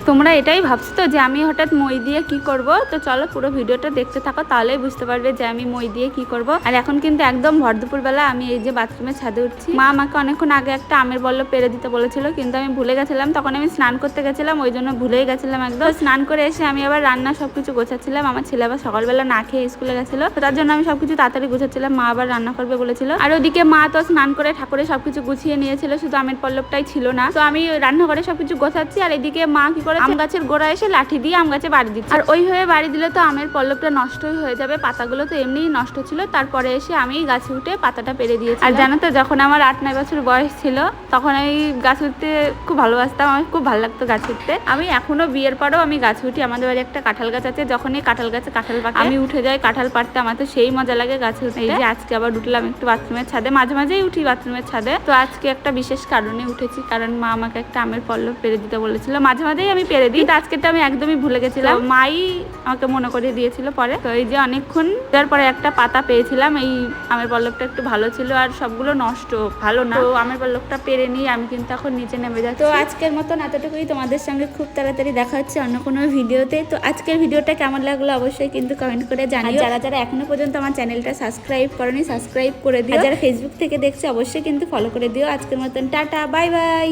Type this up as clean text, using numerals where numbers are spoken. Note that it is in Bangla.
তোমরা এটাই ভাবছো তো যে আমি হঠাৎ মই দিয়ে কি করব, তো চলো পুরো ভিডিওটা দেখতে থাকো, তাহলেই বুঝতে পারবে যে আমি মই দিয়ে কি করব। আর এখন কিন্তু একদম ভর দুপুর বেলা আমি এই যে বাথরুমের ছাদে উঠছি। মা আমাকে অনেকক্ষণ আগে একটা আমের বল্লভ পেরে দিতে বলেছিল, কিন্তু আমি ভুলে গেছিলাম, তখন আমি স্নান করতে গেছিলাম, ওই জন্য ভুলেই গেছিলাম একদম। স্নান করে এসে আমি আবার রান্না সবকিছু গোছাচ্ছিলাম। আমার ছেলে আবার সকালবেলা না খেয়ে স্কুলে গেছিল, তো তার জন্য আমি সবকিছু তাড়াতাড়ি গোছাচ্ছিলাম। মা আবার রান্না করবে বলেছিল। আর ওদিকে মা তো স্নান করে ঠাকুরের সবকিছু গুছিয়ে নিয়েছিল, শুধু আমের পল্লবটাই ছিল না। তো আমি রান্নাঘরে সবকিছু গোছাচ্ছি, আর এদিকে মা কি করে আম গাছের গোড়া এসে লাঠি দিয়ে আম গাছে বাড়ি দিচ্ছে। আর ওইভাবে বাড়ি দিলে তো আমের পল্লবটা নষ্টই হয়ে যাবে, পাতাগুলো তো এমনিই নষ্ট ছিল। তারপরে এসে আমি গাছে উঠে পাতাটা পেরে দিয়েছি। আর জানো তো, যখন আমার 8-9 বছর বয়স ছিল তখন আমি গাছ উঠতে খুব ভালোবাসতাম, আমার খুব ভালো লাগতো গাছ উঠতে। আমি এখনো বিয়ের পরেও আমি গাছ উঠি। আমাদের বাড়ি একটা কাঁঠাল গাছ আছে, যখনই কাঁঠাল গাছে কাঁঠাল পাকে আমি উঠে যাই কাঁঠাল পাড়তে। আমার তো সেই মজা লাগে গাছে উঠতে। এই যে আজকে আবার উঠলাম একটু বাথরুমের ছাদে, মাঝে মাঝেই উঠি বাথরুমের ছাদে। তো আজকে একটা বিশেষ কারণে উঠেছি, কারণ মা আমাকে একটা আমের পল্লব পেরে দিতে বলেছিল। মাঝে মাঝেই আমি পেরে দিই, আজকেটা আমি একদমই ভুলে গেছিলাম, মাই আমাকে মনে করিয়ে দিয়েছিল পরে। তো এই যে অনেকক্ষণ তারপরে একটা পাতা পেয়েছিলাম, এই আমের পল্লবটা একটু ভালো ছিল, আর সবগুলো নষ্ট ভালো না। তো আমের পল্লবটা পেরে নিয়ে আমি কিন্তু এখন নিচে নেমে যাচ্ছি। তো আজকের মতন এতটুকুই, তোমাদের সঙ্গে খুব তাড়াতাড়ি দেখা হচ্ছে অন্য কোনো ভিডিওতে। তো আজকের ভিডিওটা কেমন লাগলো অবশ্যই কিন্তু কমেন্ট করে জানিও। যারা যারা এখনো পর্যন্ত আমার চ্যানেলটা সাবস্ক্রাইব করনি, সাবস্ক্রাইব করে দিও। যারা ফেসবুক থেকে দেখছে অবশ্যই কিন্তু ফলো করে দিও। আজকের মতন টাটা, বাই বাই।